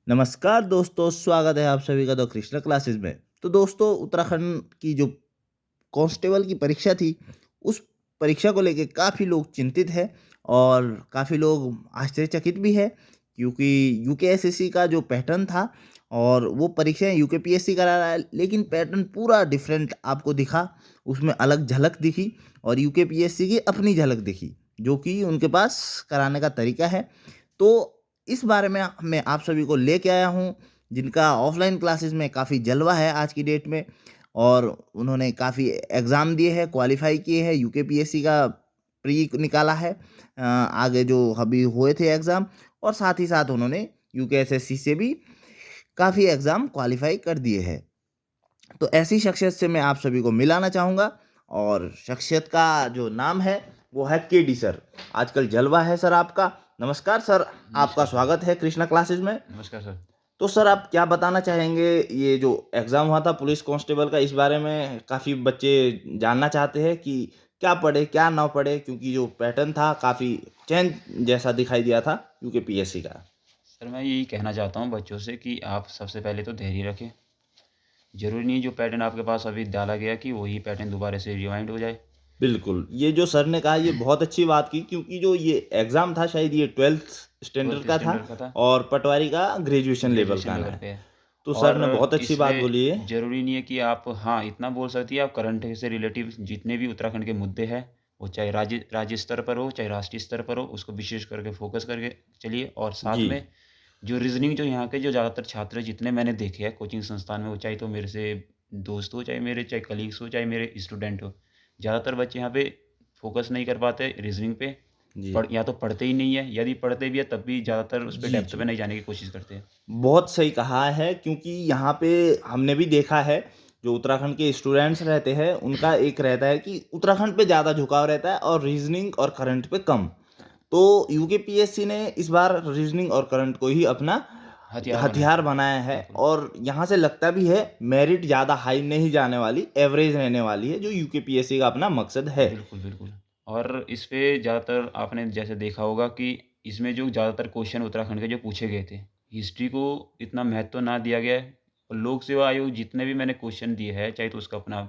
नमस्कार दोस्तों, स्वागत है आप सभी का द कृष्णा क्लासेस में। तो दोस्तों, उत्तराखंड की जो कांस्टेबल की परीक्षा थी, उस परीक्षा को लेके काफ़ी लोग चिंतित हैं और काफ़ी लोग आश्चर्यचकित भी है, क्योंकि यूकेएसएससी का जो पैटर्न था और वो परीक्षाएँ यूकेपीएससी करा रहा है, लेकिन पैटर्न पूरा डिफरेंट आपको दिखा। उसमें अलग झलक दिखी और यूकेपीएससी की अपनी झलक दिखी, जो कि उनके पास कराने का तरीका है। तो इस बारे में मैं आप सभी को लेके आया हूँ, जिनका ऑफलाइन क्लासेस में काफ़ी जलवा है आज की डेट में और उन्होंने काफ़ी एग्ज़ाम दिए हैं, क्वालिफ़ाई किए हैं, यूकेपीएससी का प्री निकाला है, आगे जो अभी हुए थे एग्ज़ाम, और साथ ही साथ उन्होंने यूकेएसएससी से भी काफ़ी एग्ज़ाम क्वालिफ़ाई कर दिए हैं। तो ऐसी शख्सियत से मैं आप सभी को मिलाना चाहूँगा और शख्सियत का जो नाम है वो है केडी सर। आजकल जलवा है सर आपका। नमस्कार सर, आपका नमस्कार सर। स्वागत है कृष्णा क्लासेस में। नमस्कार सर। तो सर, आप क्या बताना चाहेंगे, ये जो एग्ज़ाम हुआ था पुलिस कांस्टेबल का, इस बारे में काफ़ी बच्चे जानना चाहते हैं कि क्या पढ़े, क्या ना पढ़े, क्योंकि जो पैटर्न था काफ़ी चेंज जैसा दिखाई दिया था यूकेपीएससी का। सर मैं यही कहना चाहता हूँ बच्चों से कि आप सबसे पहले तो धैर्य रखें। ज़रूरी नहीं जो पैटर्न आपके पास अभी डाला गया कि वही पैटर्न दोबारा से रिवाइंड हो जाए। बिल्कुल, ये जो सर ने कहा ये बहुत अच्छी बात की, क्योंकि जो ये एग्ज़ाम था शायद ये 12th स्टैंडर्ड 12th का था स्टैंडर्ड का था, और पटवारी का ग्रेजुएशन लेवल ग्रेजुएशन का आना लेवल है। पे है। तो सर ने और बहुत अच्छी बात इसमें बोली है। ज़रूरी नहीं है कि आप हाँ, इतना बोल सकती हैं आप करंट से रिलेटिव जितने भी उत्तराखंड के मुद्दे हैं, वो चाहे राज्य स्तर पर हो, चाहे राष्ट्रीय स्तर पर हो, उसको विशेष करके फ़ोकस करके चलिए और साथ जी, में जो रीज़निंग जो यहाँ के जो ज़्यादातर छात्र जितने मैंने देखे हैं कोचिंग संस्थान में, वो चाहे तो मेरे से दोस्त हो, चाहे कलीग्स हो, चाहे मेरे स्टूडेंट हो। ज़्यादातर बच्चे यहाँ पे फ़ोकस नहीं कर पाते रीज़निंग पे, जी। या तो पढ़ते ही नहीं है, यदि पढ़ते भी हैं तब भी ज़्यादातर उस पे जी, डेप्थ में जी। नहीं जाने की कोशिश करते हैं। बहुत सही कहा है, क्योंकि यहाँ पे हमने भी देखा है, जो उत्तराखंड के स्टूडेंट्स रहते हैं, उनका एक रहता है कि उत्तराखंड पे ज़्यादा झुकाव रहता है और रीज़निंग और करंट पे कम। तो यूकेपीएससी ने इस बार रीज़निंग और करंट को ही अपना हथियार बनाया हथियार है। बनाया है बिल्कुल, और यहाँ से लगता भी है मेरिट ज़्यादा हाई नहीं जाने वाली, एवरेज रहने वाली है, जो यूकेपीएससी का अपना मकसद है। बिल्कुल, बिल्कुल। और इस पे ज़्यादातर आपने जैसे देखा होगा कि इसमें जो ज़्यादातर क्वेश्चन उत्तराखंड के जो पूछे गए थे, हिस्ट्री को इतना महत्व ना दिया गया है और लोक सेवा आयोग जितने भी मैंने क्वेश्चन दिए हैं, चाहे तो उसका अपना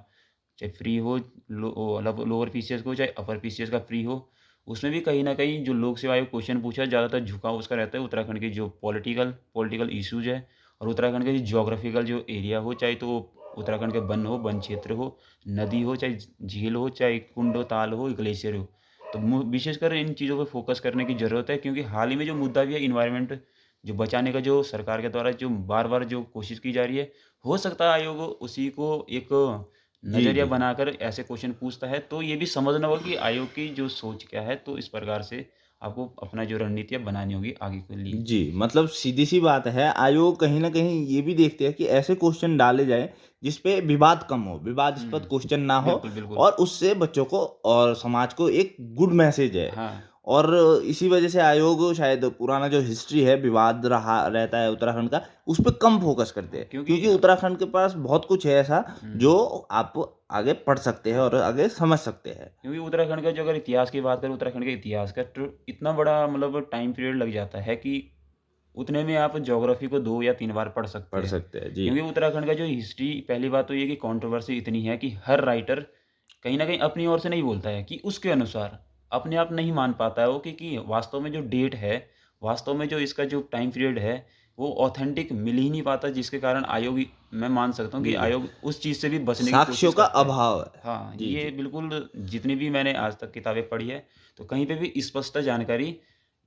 चाहे फ्री हो, लोअर पीसीएस को, चाहे अपर पीसीएस का फ्री हो, उसमें भी कहीं न कहीं जो लोक सेवा आयोग क्वेश्चन पूछा, ज़्यादातर झुकाव उसका रहता है उत्तराखंड के जो पॉलिटिकल पॉलिटिकल इश्यूज़ है और उत्तराखंड के जो ज्योग्राफिकल जो एरिया हो, चाहे तो उत्तराखंड के वन हो, वन क्षेत्र हो, नदी हो, चाहे झील हो, चाहे कुंड हो, ताल हो, ग्लेशियर हो। तो विशेषकर इन चीज़ों पे फ़ोकस करने की ज़रूरत है, क्योंकि हाल ही में जो मुद्दा भी है एनवायरनमेंट जो बचाने का जो सरकार के द्वारा जो बार-बार जो कोशिश की जा रही है, हो सकता है आयोग उसी को एक जी, नज़रिया जी। बनाकर ऐसे क्वेश्चन पूछता है, तो ये भी समझना होगा कि आयोग की जो सोच क्या है, तो इस प्रकार से आपको अपना जो रणनीतियाँ बनानी होगी आगे के लिए। जी, मतलब सीधी-सी बात है, आयोग कहीं न कहीं ये भी देखते हैं कि ऐसे क्वेश्चन डाले जाएँ, जिस पे विवाद कम हो, विवादास्पद हुँ। क्वेश्चन ना हो बिल्कुल, बिल्कुल। और उससे बच्चों को और समाज को एक गुड मैसेज है। हाँ, और इसी वजह से आयोग शायद पुराना जो हिस्ट्री है, विवाद रहा रहता है उत्तराखंड का, उस पे कम फ़ोकस करते हाँ, हैं। क्योंकि क्योंकि उत्तराखंड के पास बहुत कुछ है ऐसा, हुँ। जो आप आगे पढ़ सकते हैं और आगे समझ सकते हैं। क्योंकि उत्तराखंड का जो अगर इतिहास की बात करें, उत्तराखंड के इतिहास का तो इतना बड़ा मतलब टाइम पीरियड लग जाता है कि उतने में आप ज्योग्राफी को 2 या 3 बार पढ़ सकते पढ़ हैं। सकते हैं। जी। क्योंकि उत्तराखंड का जो हिस्ट्री पहली बात तो ये कि कंट्रोवर्सी इतनी है कि हर राइटर कहीं न कहीं अपनी ओर से नहीं बोलता है कि उसके अनुसार अपने आप नहीं मान पाता है वो कि वास्तव में जो डेट है, वास्तव में जो इसका जो टाइम पीरियड है, वो ऑथेंटिक मिल ही नहीं पाता, जिसके कारण आयोग मैं मान सकता हूँ कि जी, जी। आयोग उस चीज़ से भी बचने की साक्ष्यों कोशिश का करता है। अभाव है। हाँ, जी, ये जी। बिल्कुल जितनी भी मैंने आज तक किताबें पढ़ी है, तो कहीं पे भी स्पष्ट जानकारी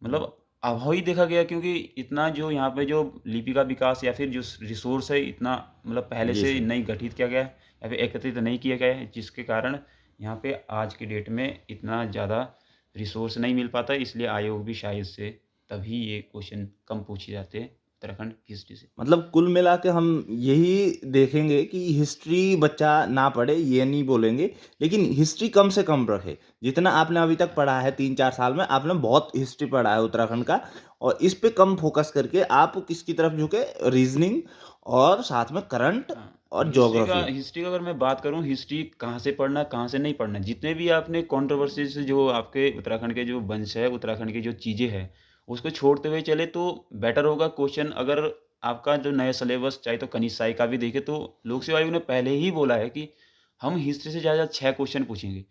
मतलब अभाव ही देखा गया, क्योंकि इतना जो यहाँ पे जो लिपि का विकास या फिर जो रिसोर्स है इतना मतलब पहले जी, से सर। नहीं गठित किया गया है या फिर एकत्रित नहीं किया गया है, जिसके कारण यहाँ पे आज की डेट में इतना ज़्यादा रिसोर्स नहीं मिल पाता, इसलिए आयोग भी शायद से तभी ये क्वेश्चन कम पूछे जाते हैं उत्तराखंड हिस्ट्री से। मतलब कुल मिला के हम यही देखेंगे कि हिस्ट्री बच्चा ना पढ़े, ये नहीं बोलेंगे, लेकिन हिस्ट्री कम से कम रखे। जितना आपने अभी तक पढ़ा है 3-4 साल में, आपने बहुत हिस्ट्री पढ़ा है उत्तराखंड का, और इस पे कम फ़ोकस करके आप किसकी तरफ झुके, रीज़निंग और साथ में करंट हाँ, और ज्योग्राफ़ी। हिस्ट्री का अगर मैं बात करूँ, हिस्ट्री कहाँ से पढ़ना, कहाँ से नहीं पढ़ना, जितने भी आपने कंट्रोवर्सीज़ जो आपके उत्तराखंड के जो वंश है, उत्तराखंड की जो चीज़ें हैं, उसको छोड़ते हुए चले तो बेटर होगा। क्वेश्चन अगर आपका जो नया सिलेबस चाहे तो कनिष्क साई का भी देखें तो लोक सेवा आयोग ने पहले ही बोला है कि हम हिस्ट्री से ज़्यादा 6 क्वेश्चन पूछेंगे।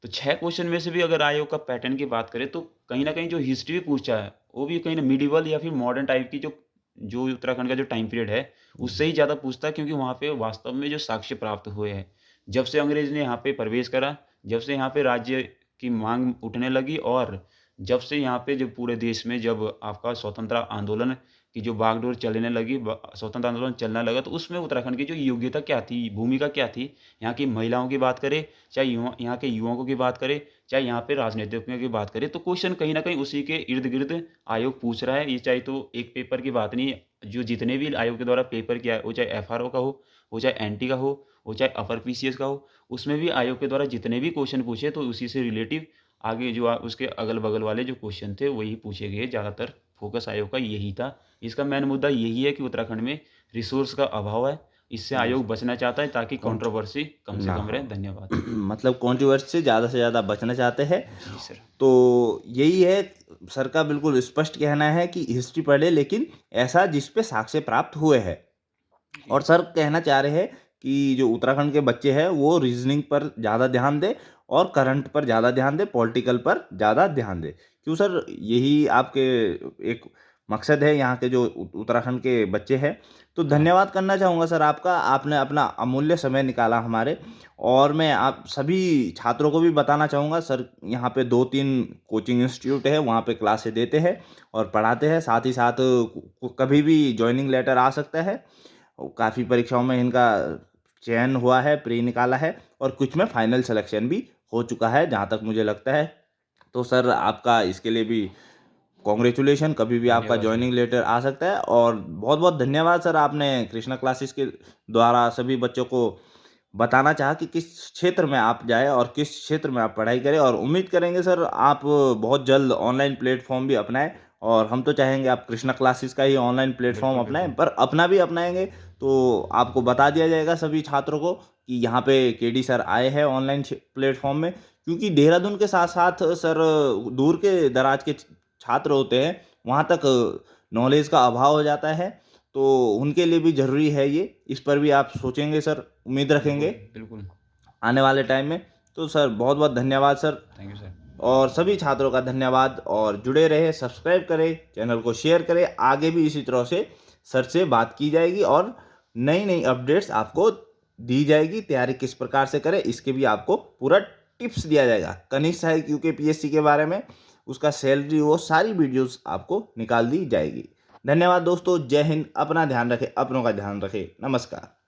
तो 6 क्वेश्चन में से भी अगर आयोग का पैटर्न की बात करें तो कहीं न कहीं जो हिस्ट्री पूछा है, वो भी कहीं न मिडीवल या फिर मॉडर्न टाइप की जो जो उत्तराखंड का जो टाइम पीरियड है, उससे ही ज़्यादा पूछता है क्योंकि वहाँ पे वास्तव में जो साक्ष्य प्राप्त हुए हैं। जब से अंग्रेज़ ने यहाँ पे प्रवेश करा, जब से यहाँ पे राज्य की माँग उठने लगी और जब से यहाँ पे जब पूरे देश में जब आपका स्वतंत्रता आंदोलन की जो बागडोर चलने लगी, स्वतंत्रता आंदोलन चलने लगा, तो उसमें उत्तराखंड की जो योग्यता क्या थी, भूमिका क्या थी, यहाँ की महिलाओं की बात करें, चाहे यहाँ के युवकों की बात करें, चाहे यहाँ पे राजनीतिज्ञों की बात करें, तो क्वेश्चन कहीं न कहीं उसी के इर्द-गिर्द आयोग पूछ रहा है। ये चाहे तो एक पेपर की बात नहीं है, जो जितने भी आयोग के द्वारा पेपर किया है, वो चाहे एफआरओ का हो, वो चाहे एनटी का हो, वो चाहे अपर पीसीएस का हो, उसमें भी आयोग के द्वारा जितने भी क्वेश्चन पूछे, तो उसी से रिलेटिव आगे जो उसके अगल-बगल वाले जो क्वेश्चन थे, वही पूछे गए। ज़्यादातर फोकस आयोग का यही था। इसका मेन मुद्दा यही है कि उत्तराखंड में रिसोर्स का अभाव है। इससे जी, आयोग बचना चाहता है ताकि कौन कंट्रोवर्सी कम से ना कम रहे। हो। धन्यवाद। मतलब कंट्रोवर्सी से ज़्यादा बचना चाहते हैं। जी सर। तो यही है, सर का बिल्कुल स्पष्ट कहना है कि हिस्ट्री पढ़े लेकिन ऐसा जिस पे साक्ष्य प्राप्त हुए हैं। जी, और सर कहना चाह रहे हैं कि जो उत्तराखंड के बच्चे हैं वो रीजनिंग पर ज़्यादा ध्यान दें और करंट पर ज़्यादा ध्यान दें, पॉलिटिकल पर ज़्यादा ध्यान दें। क्यों सर, यही आपके एक मकसद है यहाँ के जो उत्तराखंड के बच्चे हैं। तो हाँ। धन्यवाद करना चाहूँगा सर आपका, आपने अपना अमूल्य समय निकाला हमारे। और मैं आप सभी छात्रों को भी बताना चाहूँगा सर, यहाँ पे 2-3 कोचिंग इंस्टीट्यूट है, वहाँ पे क्लासेस देते हैं और पढ़ाते हैं। साथ ही साथ कभी भी जॉइनिंग लेटर आ सकता है। काफ़ी परीक्षाओं में इनका चयन हुआ है, प्री निकाला है और कुछ में फाइनल सिलेक्शन भी हो चुका है, जहाँ तक मुझे लगता है। तो सर आपका इसके लिए भी कांग्रेचुलेशन, कभी भी आपका धन्यवाद सर। जॉइनिंग लेटर आ सकता है। और बहुत-बहुत धन्यवाद सर, आपने कृष्णा क्लासेस के द्वारा सभी बच्चों को बताना चाहा कि किस क्षेत्र में आप जाएँ और किस क्षेत्र में आप पढ़ाई करें। और उम्मीद करेंगे सर आप बहुत जल्द ऑनलाइन प्लेटफ़ॉर्म भी अपनाएँ। और हम तो चाहेंगे आप कृष्णा क्लासेस का ही ऑनलाइन प्लेटफ़ॉर्म बिल्कुल, अपनाएँ, बिल्कुल। पर अपना भी अपनाएँगे तो आपको बता दिया जाएगा सभी छात्रों को कि यहाँ पे केडी सर आए हैं ऑनलाइन प्लेटफ़ॉर्म में। क्योंकि देहरादून के साथ-साथ सर दूर के दराज के छात्र होते हैं, वहाँ तक नॉलेज का अभाव हो जाता है, तो उनके लिए भी ज़रूरी है ये। इस पर भी आप सोचेंगे सर, उम्मीद बिल्कुल, रखेंगे बिल्कुल। आने वाले टाइम में। तो सर बहुत-बहुत धन्यवाद सर। Thank you sir. और सभी छात्रों का धन्यवाद। और जुड़े रहें, सब्सक्राइब करें, चैनल को शेयर करें। आगे भी इसी तरह से सर से बात की जाएगी और नई-नई अपडेट्स आपको दी जाएगी। तैयारी किस प्रकार से करें इसके भी आपको पूरा टिप्स दिया जाएगा। कनिष्क सहायक यूकेपीएससी के बारे में, उसका सैलरी, वो सारी वीडियोस आपको निकाल दी जाएगी। धन्यवाद दोस्तों, जय हिंद। अपना ध्यान रखें, अपनों का ध्यान रखें। नमस्कार।